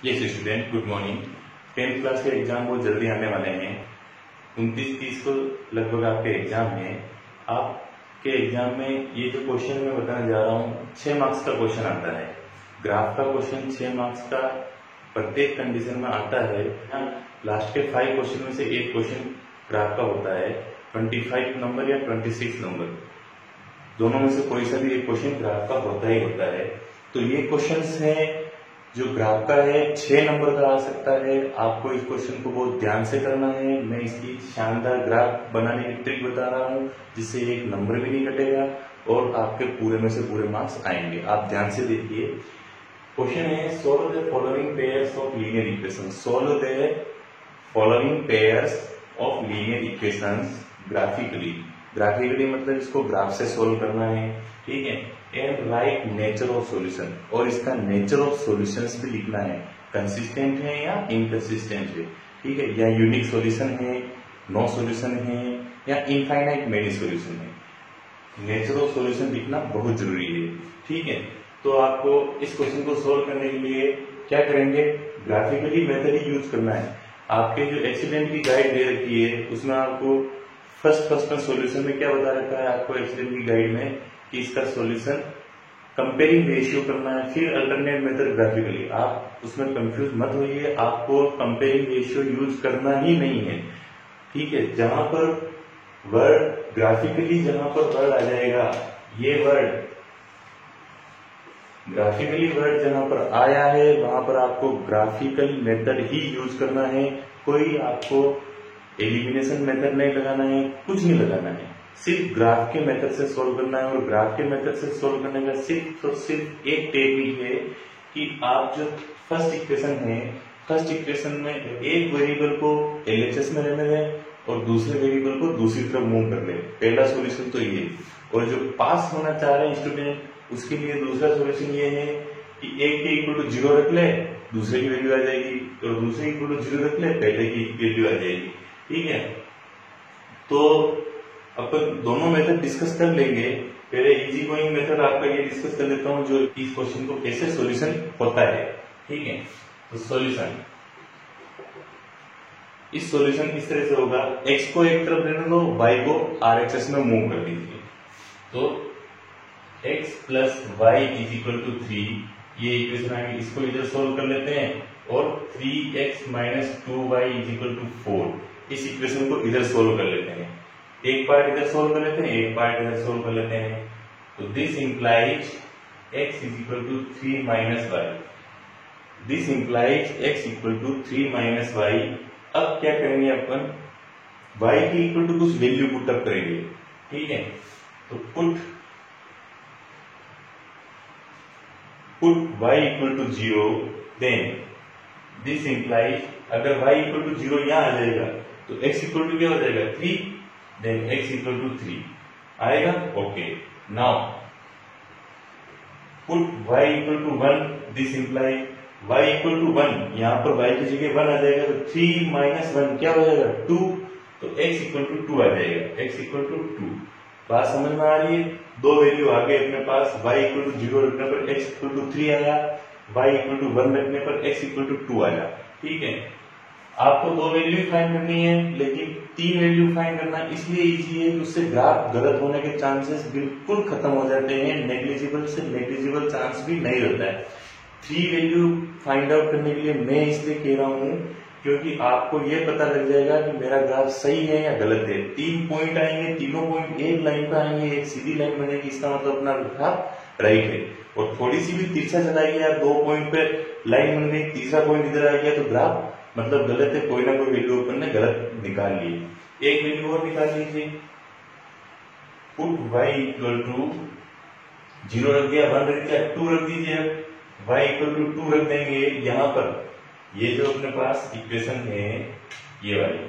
Yes student, good morning. 10th class के exam बहुत जल्दी आने वाले हैं। 29-30 को लगभग आपके एग्जाम है। आपके एग्जाम में ये जो क्वेश्चन मैं बताने जा रहा हूँ 6 मार्क्स का क्वेश्चन आता है। ग्राफ का क्वेश्चन 6 मार्क्स का प्रत्येक कंडीशन में आता है। लास्ट के 5 क्वेश्चन में से एक क्वेश्चन ग्राफ का होता है। 25 नंबर या 26 नंबर, दोनों में से कोई सा भी एक क्वेश्चन ग्राफ का होता ही होता है। तो ये क्वेश्चन है जो ग्राफ का है 6 नंबर का आ सकता है। आपको इस क्वेश्चन को बहुत ध्यान से करना है। मैं इसकी शानदार ग्राफ बनाने की ट्रिक बता रहा हूँ जिससे एक नंबर भी नहीं कटेगा और आपके पूरे में से पूरे मार्क्स आएंगे। आप ध्यान से देखिए। क्वेश्चन है solve the following pairs of linear equation. Solve the following pairs of linear equations graphically. Graphically मतलब इसको ग्राफ से सोल्व करना है, ठीक है। And right nature of solution, और इसका नेचर ऑफ सॉल्यूशंस भी लिखना है। कंसिस्टेंट है या इनकंसिस्टेंट है, ठीक है, या यूनिक सॉल्यूशन है, नो सॉल्यूशन है, या इनफाइनाइट मेनी सॉल्यूशन है। नेचर ऑफ सॉल्यूशन लिखना बहुत जरूरी है, ठीक है। तो आपको इस क्वेश्चन को सोल्व करने के लिए क्या करेंगे, ग्राफिकली मेथड ही यूज करना है। आपके जो एक्सीडेंट की गाइड दे रखी है उसमें आपको फर्स्ट सॉल्यूशन में क्या बता रखा है आपको एक्सीडेंट की गाइड में कि इसका सॉल्यूशन कंपेयरिंग रेशियो करना है, फिर अल्टरनेट मेथड ग्राफिकली। आप उसमें कंफ्यूज मत होइए, आपको कंपेयरिंग रेशियो यूज करना ही नहीं है, ठीक है। जहां पर वर्ड ग्राफिकली, जहां पर वर्ड आ जाएगा ये वर्ड, ग्राफिकली वर्ड जहां पर आया है वहां पर आपको ग्राफिकल मेथड ही यूज करना है। कोई आपको एलिमिनेशन मेथड नहीं लगाना है, कुछ नहीं लगाना है, सिर्फ ग्राफ के मेथड से सोल्व करना है। और ग्राफ के मेथड से सोल्व करने का सिर्फ एक टेक्निक है कि आप जो फर्स्ट इक्वेशन है, फर्स्ट इक्वेशन में एक वेरिएबल को एलएचएस में रहने दें और दूसरे वेरिएबल को दूसरी तरफ मूव कर ले। पहला सॉल्यूशन तो ये। और जो पास होना चाह रहे हैं स्टूडेंट उसके लिए दूसरा सॉल्यूशन ये है कि एक के इक्वल टू 0 रख ले, दूसरे की वैल्यू आ जाएगी, और दूसरे इक्वल टू 0 रख ले, पहले की वैल्यू आ जाएगी, ठीक है। तो अपन दोनों मेथड डिस्कस कर लेंगे। पहले इजी गोइंग मेथड आपका ये डिस्कस कर लेता हूं जो इस क्वेश्चन को कैसे सॉल्यूशन होता है, ठीक है। तो सॉल्यूशन, इस सॉल्यूशन इस तरह से होगा, x को एक तरफ रहने दो, y को RHS में मूव कर दीजिए। तो x plus Y is equal to 3, ये इक्वेशन आएगी, इसको इधर सोल्व कर लेते हैं। और 3x minus 2y is equal to 4, इस इक्वेशन को इधर सोल्व कर लेते हैं। एक पार्ट इधर सोल्व कर लेते हैं, एक पार्ट इधर सोल्व कर लेते हैं। तो this implies x is equal to 3 minus Y, this implies x equal to 3 minus Y. अब क्या करेंगे अपन, y की इक्वल टू कुछ वैल्यू पुट अप करेंगे, ठीक है। तो put y equal to 0, then this implies, अगर y इक्वल टू 0 यहां आ जाएगा तो x इक्वल टू क्या हो जाएगा 3, देन x इक्वल टू 3 आएगा, okay. Now put y equal to 1, this implies y equal to 1, यहां पर y की जगह 1 आ जाएगा तो 3 माइनस 1 क्या हो जाएगा 2, तो x इक्वल टू 2 आ जाएगा, x इक्वल टू 2। बात समझ में आ रही है। दो वैल्यू आ गए अपने पास, y इक्वल टू 0 रखने पर x इक्वल टू 3 आया, y इक्वल टू 1 रखने पर x इक्वल टू 2 आया, ठीक है। आपको दो वैल्यू फाइंड करनी है लेकिन 3 वैल्यू फाइंड करना इसलिए इजी है कि उससे ग्राफ गलत होने के चांसेस बिल्कुल खत्म हो जाते हैं, नेग्लिजिबल से नेग्लिजिबल चांस भी नहीं रहता है। 3 वैल्यू फाइंड आउट करने के लिए मैं इसलिए कह रहा हूं क्योंकि आपको ये पता लग जाएगा कि मेरा ग्राफ सही है या गलत है। 3 पॉइंट आएंगे, तीनों पॉइंट एक लाइन पर आएंगे, एक सीधी लाइन बनेगी, इसका मतलब अपना ग्राफ राइट है। और थोड़ी सी भी तिरछा चलाइए या 2 पॉइंट पे लाइन बन गई, तीसरा पॉइंट इधर आ गया तो ग्राफ मतलब गलत है, कोई ना कोई वैल्यू अपन ने गलत निकाल ली। एक वैल्यू और निकाल लीजिए, पुट y इक्वल टू 0 रख दिया, 1 रख दिया, 2 रख दीजिए। y इक्वल टू 2 रख देंगे यहां पर, ये जो अपने पास इक्वेशन है ये वाली,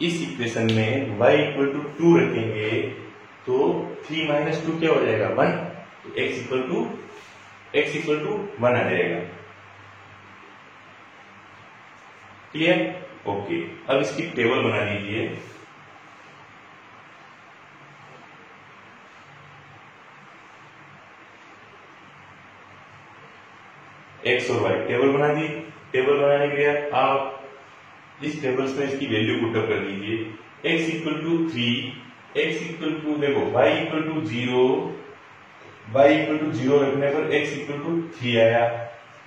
इस इक्वेशन में y इक्वल टू 2 रखेंगे तो 3 माइनस 2 क्या हो जाएगा 1, तो x इक्वल टू 1 आ जाएगा, क्लियर, ओके। अब इसकी टेबल बना लीजिए। एक्स और वाई टेबल बना दी। टेबल बनाने के लिए आप इस टेबल्स में इसकी वैल्यू पुटअप कर दीजिए। X equal to 3, X equal to देखो Y equal to 0, Y equal to 0 रखने पर एक्स इक्वल टू 3 आया।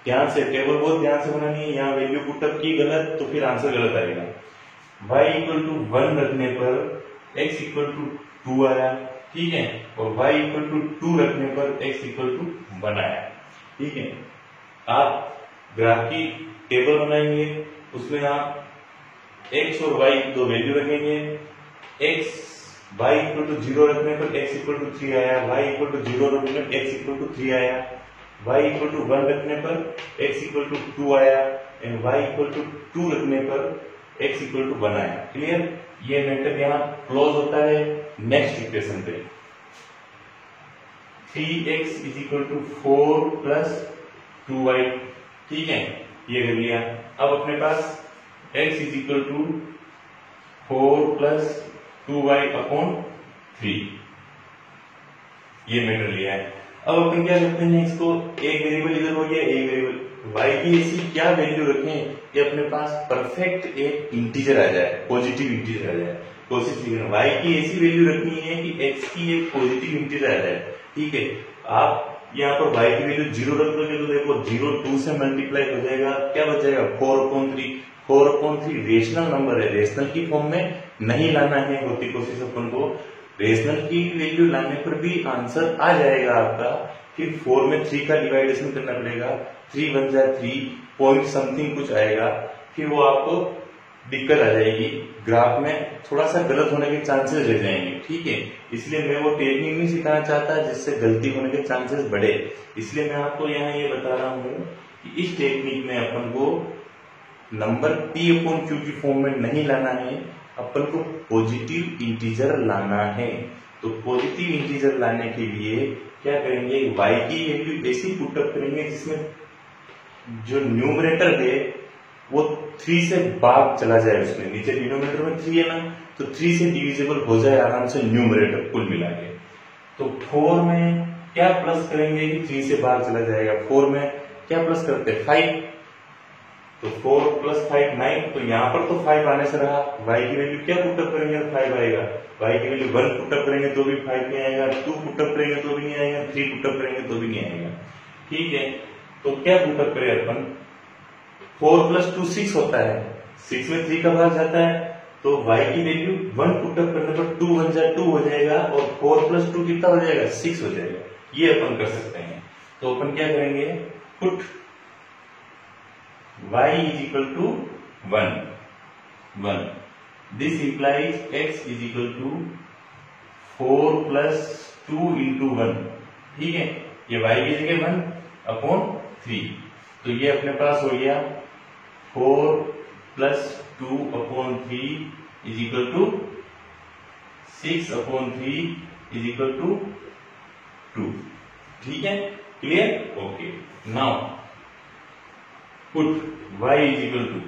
ध्यान से टेबल बहुत ध्यान से बनानी है, यहाँ वैल्यू पुटअप की गलत तो फिर आंसर गलत आएगा। वाई इक्वल टू 1 रखने पर एक्स इक्वल टू 2 आया, ठीक है, और y इक्वल टू 2 रखने पर x इक्वल टू 1 आया, ठीक है। आप ग्राफ की टेबल बनाएंगे, उसमें आप x और y दो वैल्यू रखेंगे। y इक्वल टू 0 रखने पर x इक्वल टू 3 आया, y इक्वल टू 0 रखने पर x इक्वल टू 3 आया, y इक्वल टू 1 रखने पर x इक्वल टू 2 आया, एंड y इक्वल टू 2 रखने पर x इक्वल टू 1 आया। क्लियर? ये मेथड यहाँ क्लोज होता है। नेक्स्ट इक्वेशन पे 3x is equal to 4 plus 2y, ठीक है, ये कर लिया। अब अपने पास x is equal to 4 plus 2y upon 3, ये मेथड लिया है। अब अपन क्या करते हैं, इसको एक वेरिएबल इधर हो गया, एक वेरिएबल y की ऐसी क्या वैल्यू रखें कि अपने पास परफेक्ट एक इंटीजर आ जाए, पॉजिटिव इंटीजर आ जाए। कोशिश कीजिए y की ऐसी वैल्यू रखनी है कि x की एक पॉजिटिव इंटीजर आ जाए, ठीक है। आप यहाँ पर y की वैल्यू 0 रख दोगे तो देखो 0 2 से मल्टीप्लाई हो जाएगा, क्या बच जाएगा 4/3। 4/3 रेशनल नंबर है, रेशनल की फॉर्म में नहीं लाना है, होती कोशिश अपन को रेशनल की वैल्यू लाने पर भी आंसर आ जाएगा आपका। फिर 4 में 3 का डिवाइडेशन करना पड़ेगा, 3 बन जाए 3 पॉइंट समथिंग कुछ आएगा, फिर वो आपको दिक्कत आ जाएगी, ग्राफ में थोड़ा सा गलत होने के चांसेस रह जाएंगे, ठीक है। इसलिए मैं वो टेक्निक नहीं सिखाना चाहता जिससे गलती होने के चांसेस बढ़े, इसलिए मैं आपको यहाँ ये बता रहा हूँ कि इस टेक्निक में अपन को नंबर p/q की फॉर्म में नहीं लाना है, अपन को पॉजिटिव इंटीजर लाना है। तो पॉजिटिव इंटीजर लाने के लिए क्या करेंगे, y की वैल्यू ऐसी पुटअप करेंगे जिसमें जो न्यूमरेटर है वो 3 से भाग चला जाए, उसमें नीचे डिनोमिनेटर में 3 है ना, तो 3 से डिविजिबल हो जाए आराम से न्यूमरेटर कुल मिला के। तो 4 में क्या प्लस करेंगे कि 3 से भाग चला जाएगा, 4 में क्या प्लस करते हैं 5, तो 4 प्लस 5 9, तो यहाँ पर तो 5 आने से रहा। y की वैल्यू क्या पुटअप करेंगे तो 5 आएगा, y की वैल्यू 1 पुटअप करेंगे तो भी 5 नहीं आएगा, 2 पुटअप करेंगे तो भी नहीं आएगा, 3 पुटअप करेंगे तो भी नहीं आएगा, ठीक है। तो क्या पुटअप करें अपन, 4 प्लस 2 6 होता है, 6 में 3 का भाग जाता है, तो y की वैल्यू 1 पुटअप करने पर 2 बन जाए 2 हो जाएगा, और 4 प्लस 2 कितना हो जाएगा 6 हो जाएगा, ये अपन कर सकते हैं। तो अपन क्या करेंगे, put y is equal to 1, this implies x is equal to 4 plus 2 into 1, ठीक है, ये y की जगह 1 अपॉन 3, तो ये अपने पास हो गया 4 plus 2 upon 3 is equal to 6 upon 3 is equal to 2, ठीक है, clear, okay. Now put y is equal to,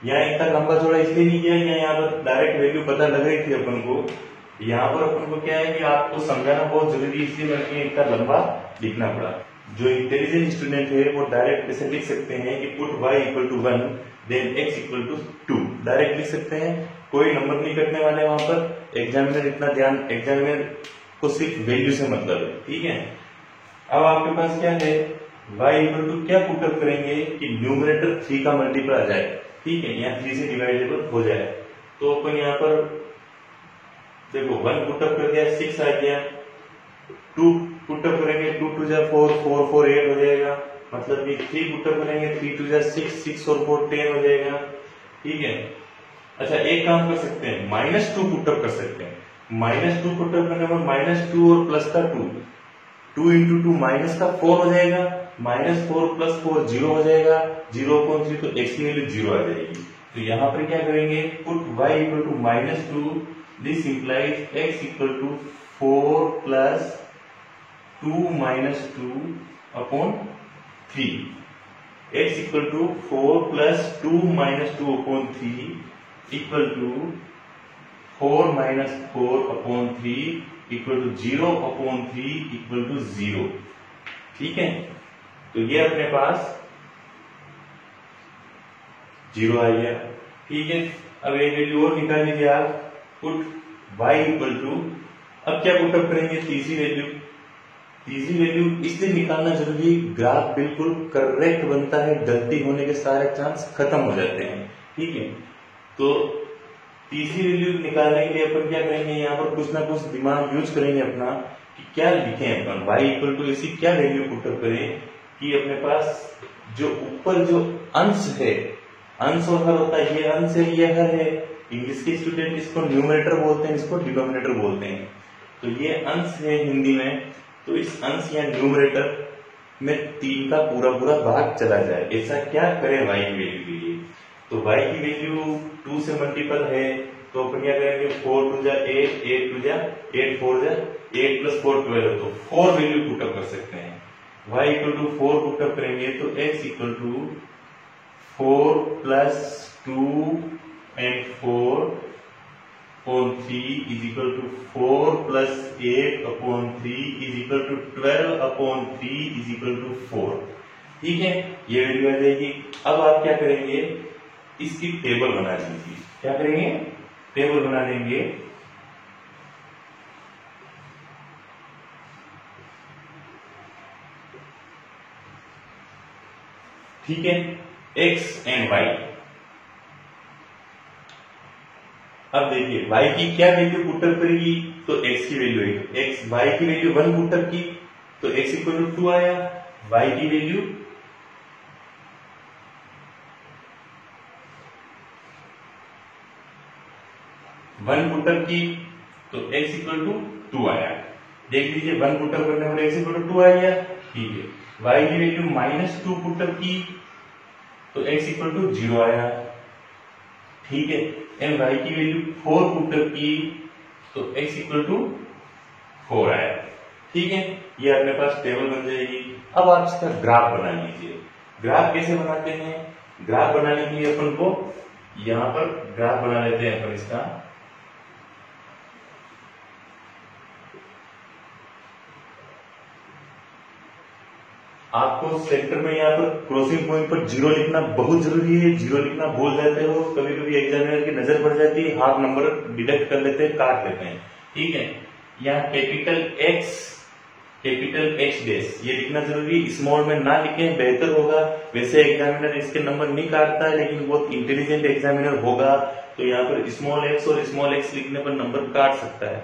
यहाँ इतना लंबा थोड़ा इसलिए नहीं किया, यहाँ पर डायरेक्ट वैल्यू पता लग रही थी अपन को, यहाँ पर अपन को क्या है कि आपको समझाना बहुत जरूरी, इसलिए मैंने इतना लंबा लिखना पड़ा। जो इंटेलिजेंट स्टूडेंट है वो डायरेक्ट ऐसे लिख सकते हैं कि put y equal to 1 then x equal to 2, direct लिख सकते हैं, कोई नंबर नहीं कटने वाले वहां पर। एग्जामिनर इतना ध्यान, एग्जामिनर को सिर्फ वैल्यू से मतलब है, ठीक है। अब आपके पास क्या है, y इक्वल टू क्या पुटअप करेंगे कि न्यूमरेटर 3 का मल्टीपल आ जाए, ठीक है, यहाँ 3 से डिवाइडेबल हो जाए, तो अपन यहाँ पर देखो 1 पुटअप कर दिया 6 आ गया, 2 पुटअप करेंगे 2 2 जा 4 4 4 8 हो जाएगा, मतलब कि 3 पुटअप करेंगे 3 2 जा 6 6 और 4 10 हो जाएगा, ठीक है। अच्छा एक काम कर सकते हैं, -2 पुटअप कर सकते हैं, -2 पुटअप करने पर -2 और प्लस का 2, 2 into 2 माइनस का 4 हो जाएगा, -4 प्लस 4 0 हो जाएगा, 0/3 तो x की वैल्यू 0 आ जाएगी। तो यहाँ पर क्या करेंगे, put y equal to -2, this implies x equal to 4 plus 2 -2 upon 3, x equal to 4 plus 2 -2 upon 3 equal to 4 - 4 upon 3 equal to 0/3 equal to 0, ठीक है। तो ये अपने पास 0 आ गया। ठीक है, अब एक वैल्यू और निकाल लीजिए आप, पुट y इक्वल टू, अब क्या पुटअप करेंगे, तीसरी वैल्यू इसलिए निकालना जरूरी, ग्राफ बिल्कुल करेक्ट बनता है, गलती होने के सारे चांस खत्म हो जाते हैं। ठीक है, तो तीसरी वैल्यू निकालने के लिए अपन क्या करेंगे, यहाँ पर कुछ ना कुछ दिमाग यूज करेंगे अपना कि क्या लिखें अपन, y इक्वल टू इसी क्या वैल्यू पुटअप करें कि अपने पास जो ऊपर जो अंश है, अंश और हर होता है, ये अंश है ये हर है, इंग्लिश के स्टूडेंट इसको न्यूमरेटर बोलते हैं, इसको डिनोमिनेटर बोलते हैं। तो ये अंश है हिंदी में, तो इस अंश या न्यूमरेटर में 3 का पूरा भाग चला जाए, ऐसा क्या करें y की वैल्यू के लिए। तो y की वैल्यू 2 से मल्टीपल है, तो अपन क्या करेंगे, 4 2 जा 8, 8 2 जा 8, 4 जा 8 प्लस 4 12, तो 4 वैल्यू पुटअप कर सकते हैं। y इक्वल टू 4 पुटअप करेंगे तो x equal to 4 plus 2 and 4 upon 3 is equal to 4 plus 8 upon 3 is equal to 12 upon 3 is equal to 4। ठीक है, ये वैल्यू आ जाएगी। अब आप क्या करेंगे, इसकी टेबल बना लीजिए। क्या करेंगे, टेबल बना लेंगे। ठीक है, x एंड y। अब देखिए y की क्या वैल्यू पुटअप करेगी, तो x की वैल्यू है, x y की वैल्यू 1 पुटअप की तो x इक्वल टू 2 आया, y की वैल्यू 1 पुटअप की तो x इक्वल टू 2 आया। देख लीजिए 1 पुटअप करने पर x इक्वल टू 2 आ गया। ठीक है, y की वैल्यू -2 पुटअप की तो x इक्वल टू 0 आया। ठीक है, एंड y की वैल्यू 4 पुटअप की तो x इक्वल टू 4 आया। ठीक है, ये अपने पास टेबल बन जाएगी। अब आप इसका ग्राफ बना लीजिए। ग्राफ कैसे बनाते हैं, ग्राफ बनाने के लिए अपन को यहां पर ग्राफ बना लेते हैं अपन इसका। आपको सेंटर में यहाँ पर क्रॉसिंग पॉइंट पर 0 लिखना बहुत जरूरी है। 0 लिखना भूल जाते हो, कभी कभी एग्जामिनर की नजर पड़ जाती है, हाफ नंबर डिडक्ट कर लेते हैं, काट लेते हैं। ठीक है, यहाँ कैपिटल X डैश ये लिखना जरूरी, स्मॉल में ना लिखें बेहतर होगा। वैसे एग्जामिनर इसके नंबर नहीं काटता है, लेकिन बहुत इंटेलिजेंट एग्जामिनर होगा तो यहाँ पर स्मॉल x और स्मॉल x लिखने पर नंबर काट सकता है।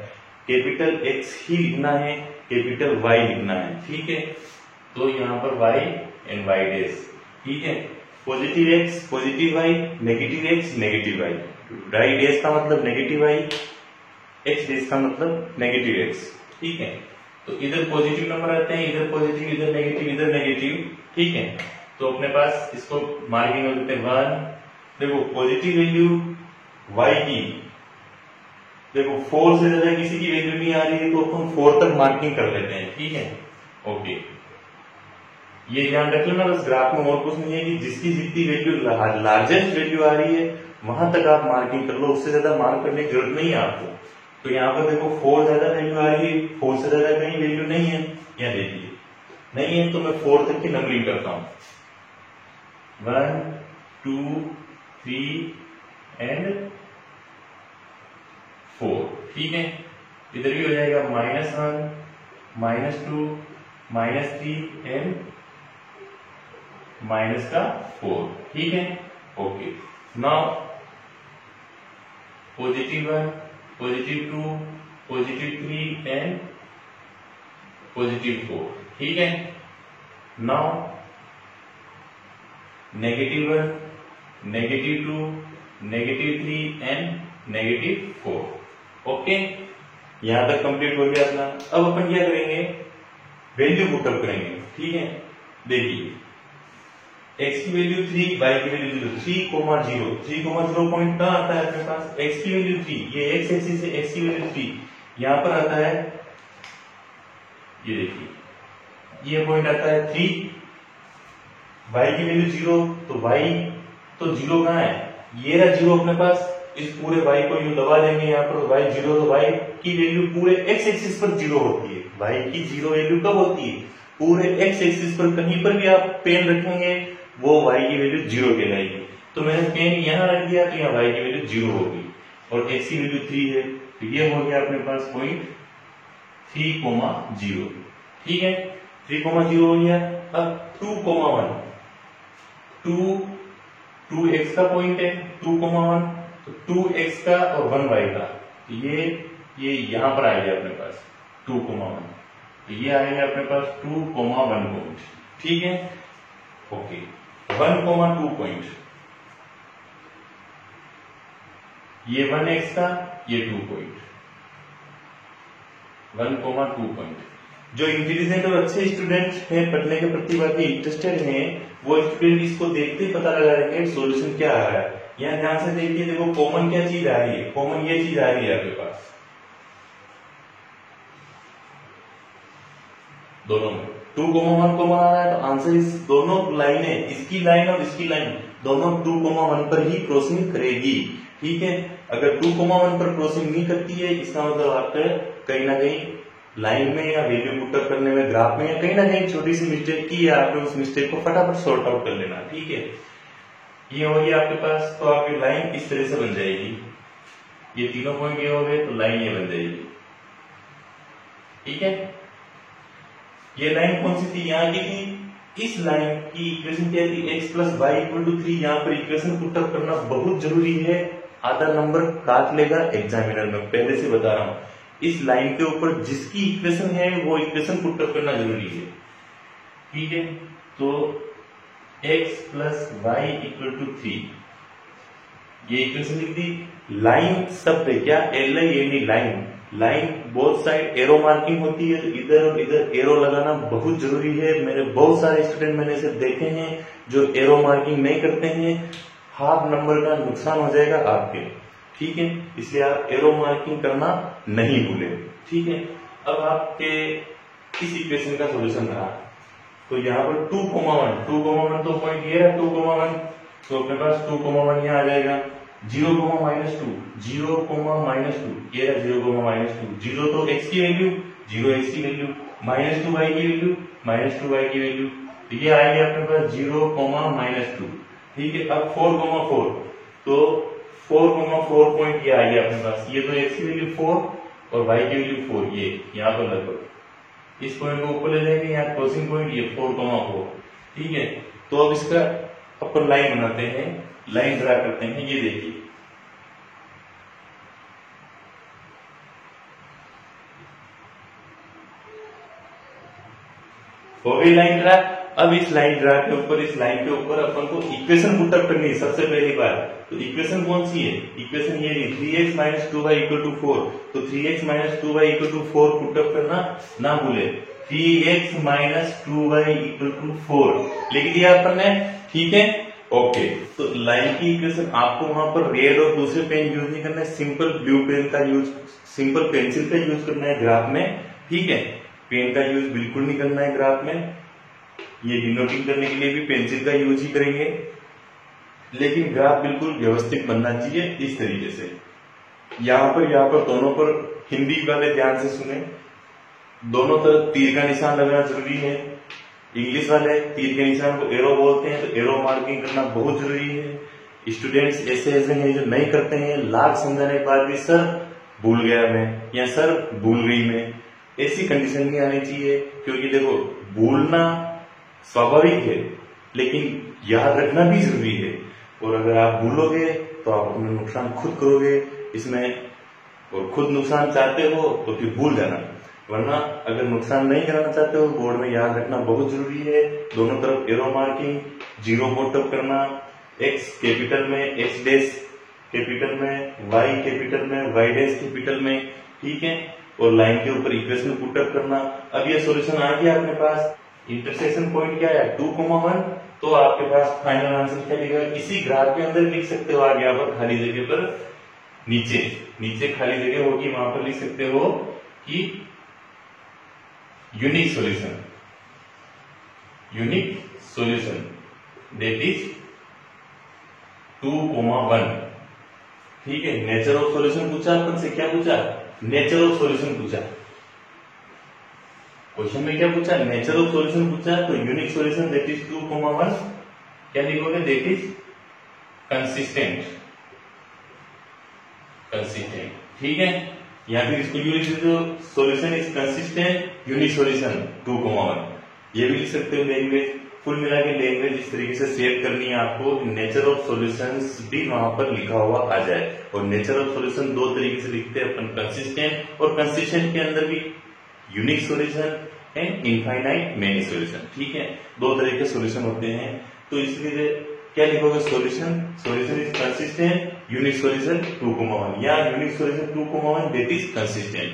कैपिटल X ही लिखना है, कैपिटल Y लिखना है। ठीक है, तो यहाँ पर y एंड y डैश। ठीक है, positive x positive y, negative x negative y। y dash का मतलब नेगेटिव y, x डैश का मतलब नेगेटिव x। ठीक है, तो इधर पॉजिटिव नंबर आते हैं, इधर पॉजिटिव, इधर नेगेटिव, इधर नेगेटिव। ठीक है, तो अपने पास इसको मार्किंग कर देते हैं 1। देखो पॉजिटिव वैल्यू y की, देखो 4 से ज्यादा किसी की वैल्यू नहीं आ रही है तो अपन 4 तक मार्किंग कर लेते हैं। ठीक है, ओके, ये ध्यान रख लेना बस, ग्राफ में और कुछ नहीं है कि जिसकी जितनी वैल्यू लार्जेस्ट वैल्यू आ रही है वहां तक आप मार्किंग कर लो, उससे ज्यादा मार्क करने की जरूरत नहीं है आपको। तो यहाँ पर देखो 4 ज्यादा वैल्यू आ रही है, 4 से ज्यादा कहीं वैल्यू नहीं है, यहाँ देखिए नहीं है, तो मैं 4 तक की नंबरिंग करता हूं, 1 2 3 एंड 4। ठीक है, इधर भी हो जाएगा -1 -2 -3 एंड -4। ठीक है, ओके। Now +1 +2 +3 and +4। ठीक है, नाउ -1 -2 -3 एंड -4। ओके, यहां तक कंप्लीट हो गया अपना। अब अपन क्या करेंगे, वैल्यू पुटअप करेंगे। ठीक है, देखिए x की वैल्यू 3, y की वैल्यू 0, 3,0 3,0 पॉइंट कहां आता है अपने पास, x की वैल्यू 3, ये x एक्सिस से x की वैल्यू 3 यहां पर आता है, ये देखिए ये पॉइंट आता है 3, y की वैल्यू 0, तो y तो 0 कहां है, ये रहा 0 अपने पास। इस पूरे y को यूं दबा देंगे यहाँ पर, y 0, तो y की वैल्यू पूरे x एक्सिस पर 0 होती है। y की 0 वैल्यू कब होती है, पूरे x एक्सिस पर कहीं पर भी आप पेन रखेंगे वो y की वैल्यू 0 कहलाएगी। तो मैंने पेन यहाँ रख दिया तो यहाँ y की वैल्यू 0 होगी और x की वैल्यू 3 है, तो ये हो गया अपने पास पॉइंट 3,0। ठीक है, 3,0 हो गया। अब 2,1 2x का पॉइंट है 2,1, तो 2x का और 1y का, तो ये यहां पर आएगा अपने पास 2,1, तो ये आएगा अपने पास 2,1 पॉइंट। ठीक है, ओके, 1,2 पॉइंट, ये 1x का, ये 2 पॉइंट, 1,2 पॉइंट। जो इंटेलिजेंट और अच्छे स्टूडेंट हैं, पढ़ने के प्रति बाकी इंटरेस्टेड हैं, वो स्टूडेंट इसको देखते ही पता लगा देंगे सॉल्यूशन क्या आ रहा है। यहाँ ध्यान से देखिए, देखो कॉमन क्या चीज आ रही है, कॉमन ये चीज आ रही है आपके पास दोनों में 2,1 कॉमन आ रहा है, तो आंसर इस दोनों लाइन है, इसकी लाइन और इसकी लाइन दोनों 2,1 पर ही क्रॉसिंग करेगी। ठीक है, अगर 2,1 पर क्रॉसिंग नहीं करती है, इसका मतलब आपका कहीं ना कहीं लाइन में या वैल्यू पुटअप करने में, ग्राफ में या कहीं ना कहीं छोटी सी मिस्टेक की है, आपने उस मिस्टेक को फटाफट सॉर्ट आउट कर लेना। ठीक है, ये होगी आपके पास, तो आपकी लाइन इस तरह से बन जाएगी, ये तीनों पॉइंट ये हो गए, तो लाइन ये बन जाएगी। ठीक है, ये लाइन कौन सी थी, यहाँ की थी। इस लाइन की इक्वेशन क्या थी, x + y = 3। यहाँ पर इक्वेशन पुटअप करना बहुत जरूरी है, आधा नंबर काट लेगा एग्जामिनर में, पहले से बता रहा हूं। इस लाइन के ऊपर जिसकी इक्वेशन है वो इक्वेशन पुटअप करना जरूरी है। ठीक है, तो x + y = 3, ये इक्वेशन लिख दी। लाइन शब्द है क्या, LINE line, line both side arrow marking होती है, तो इधर और इधर एरो लगाना बहुत जरूरी है। मेरे बहुत सारे स्टूडेंट मैंने ऐसे देखे हैं जो एरो मार्किंग नहीं करते हैं, हाफ नंबर का नुकसान हो जाएगा आपके। ठीक है, इसलिए आप एरो मार्किंग करना नहीं भूलें। ठीक है, अब आपके इस इक्वेशन का सॉल्यूशन रहा, तो यहाँ पर 2,1 तो पॉइंट ये है 2,1, तो अपने पास 2,1 यहाँ आ जाएगा। 0, -2 0, -2 ये है 0, -2, 0 तो x की वैल्यू, 0 x की वैल्यू, -2y की वैल्यू, -2y की वैल्यू, तो ये आएगा अपने पास 0, -2। ठीक है, अब 4,4, तो 4,4 पॉइंट ये आ गया अपने पास, ये तो x की वैल्यू 4 और y की वैल्यू 4, ये यहाँ पर लगभग इस पॉइंट को ऊपर ले जाएंगे, यहाँ क्रॉसिंग पॉइंट ये 4,4। ठीक है, तो अब इसका अपन लाइन बनाते हैं, लाइन ड्रा करते हैं। ये देखिए, हो गई लाइन ड्रा। अब इस लाइन ड्रा के ऊपर, इस लाइन के ऊपर अपन को इक्वेशन पुटअप करनी है सबसे पहली बार। तो इक्वेशन कौन सी है, इक्वेशन ये है 3x - 2y = 4, तो 3x - 2y = 4 पुटअप करना ना भूले। 3x - 2y = 4 लिख दिया अपन ने। ठीक है, ओके, तो लाइन की इक्वेशन आपको वहां पर रेड और दूसरे पेन यूज नहीं करना है, सिंपल ब्लू पेन का यूज, सिंपल पेंसिल का यूज करना है ग्राफ में। ठीक है, पेन का यूज बिल्कुल नहीं करना है ग्राफ में, ये डिनोटिंग करने के लिए भी पेंसिल का यूज ही करेंगे, लेकिन ग्राफ बिल्कुल व्यवस्थित बनना चाहिए इस तरीके से। यहाँ पर दोनों पर हिंदी वाले ध्यान से सुने, दोनों तरफ तीर का निशान लगना जरूरी है। इंग्लिश वाले तीर के निशान को एरो बोलते हैं, तो एरो मार्किंग करना बहुत जरूरी है। स्टूडेंट्स ऐसे हैं जो नहीं करते हैं, लाख समझाने के बाद भी सर भूल गया मैं या सर भूल गई मैं, ऐसी कंडीशन नहीं आनी चाहिए। क्योंकि देखो, भूलना स्वाभाविक है लेकिन याद रखना भी जरूरी है, और अगर आप भूलोगे तो आप अपना नुकसान खुद करोगे इसमें, और खुद नुकसान चाहते हो तो फिर भूल जाना, वरना अगर नुकसान नहीं कराना चाहते हो, बोर्ड में याद रखना बहुत जरूरी है। दोनों तरफ एरो मार्किंग, 0 पुटअप करना, x कैपिटल में, x डैश कैपिटल में, y कैपिटल में, y डैश कैपिटल में। ठीक है, और लाइन के ऊपर इक्वेशन पुटअप करना। अब ये सॉल्यूशन आ गया अपने पास। इंटरसेक्शन पॉइंट क्या है 2,1, तो आपके पास फाइनल आंसर क्या लिखा है, इसी ग्राफ के अंदर लिख सकते हो। आप यहाँ पर खाली जगह पर नीचे खाली जगह होगी, वहां पर लिख सकते हो कि यूनिक सॉल्यूशन दैट इज 2,1। ठीक है, नेचर ऑफ सॉल्यूशन पूछा अपन से, क्या पूछा, नेचर ऑफ सॉल्यूशन पूछा। क्वेश्चन में क्या पूछा, नेचर ऑफ सॉल्यूशन पूछा, तो यूनिक सॉल्यूशन दैट इज 2,1 क्या लिखोगे, दैट इज कंसिस्टेंट, ठीक है। या फिर इसको unique solution is consistent unique solution 2,1, ये भी लिख सकते हो। लैंग्वेज कुल मिला के लैंग्वेज इस तरीके से सेव करनी है आपको, नेचर ऑफ सॉल्यूशंस भी वहां पर लिखा हुआ आ जाए। और नेचर ऑफ सॉल्यूशन दो तरीके से लिखते हैं अपन, कंसिस्टेंट, और कंसिस्टेंट के अंदर भी unique solution and infinite many solution, ठीक है। दो तरह के सॉल्यूशन होते हैं, तो इसलिए क्या लिखोगे, solution is consistent unique solution 2,1 या unique solution 2,1 that is consistent.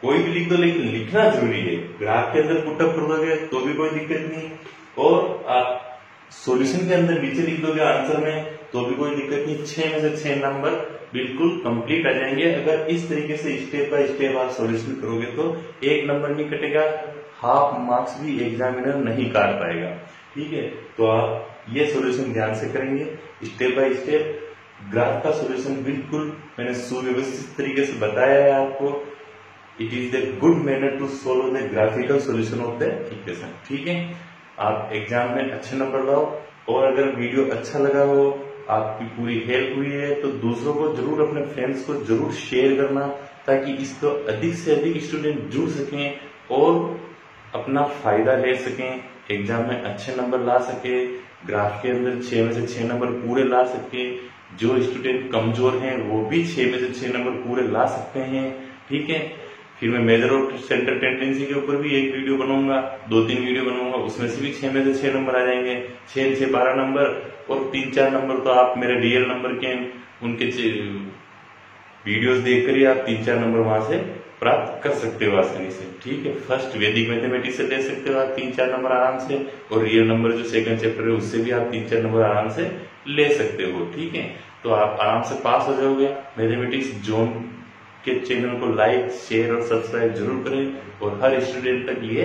कोई भी लिख दो, लेकिन लिखना जरूरी है। ग्राफ के अंदर पुटअप कर दोगे तो भी कोई दिक्कत नहीं, और आप सॉल्यूशन के अंदर नीचे लिख दोगे आंसर में तो भी कोई दिक्कत नहीं। 6 में से 6 नंबर बिल्कुल कंप्लीट आ जाएंगे। अगर इस तरीके से स्टेप बाय स्टेप आप सॉल्यूशन करोगे तो 1 नंबर नहीं कटेगा, हाफ मार्क्स भी एग्जामिनर नहीं काट पाएगा, ठीक है। तो आप ये सॉल्यूशन ध्यान से करेंगे स्टेप बाय स्टेप। ग्राफ का सॉल्यूशन बिल्कुल मैंने सुव्यवस्थित तरीके से बताया है आपको। It is the good manner to solve the graphical solution of the equation, ठीक है। आप एग्जाम में अच्छे नंबर लाओ, और अगर वीडियो अच्छा लगा हो, आपकी पूरी हेल्प हुई है, तो दूसरों को जरूर, अपने फ्रेंड्स को जरूर शेयर करना, ताकि इसको अधिक से अधिक स्टूडेंट जुड़ सकें और अपना फायदा ले सकें, एग्जाम में अच्छे नंबर ला सके, ग्राफ के अंदर 6 में से 6 नंबर पूरे ला सके। जो स्टूडेंट कमजोर हैं वो भी 6 में से 6 नंबर पूरे ला सकते हैं, ठीक है। फिर मैं मेजर और सेंटर टेंडेंसी के ऊपर भी एक वीडियो बनाऊंगा, 2-3 वीडियो बनाऊंगा, उसमें से भी 6 में से 6 नंबर आ जाएंगे। 6 से 12 नंबर, और 3-4 नंबर तो आप मेरे डीएल नंबर के उनके वीडियोस देखकर ही आप 3-4 नंबर वहां से प्राप्त कर सकते हो आसानी से, ठीक है। फर्स्ट वैदिक मैथमेटिक्स से ले सकते हो आप 3-4 नंबर आराम से, और रियल नंबर जो सेकंड चैप्टर है उससे भी आप 3-4 नंबर आराम से ले सकते हो, ठीक है। तो आप आराम से पास हो जाओगे। मैथमेटिक्स जोन के चैनल को लाइक, शेयर और सब्सक्राइब जरूर करें, और हर स्टूडेंट तक ये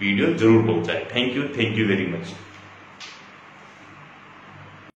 वीडियो जरूर पहुंचाए। Thank you very much.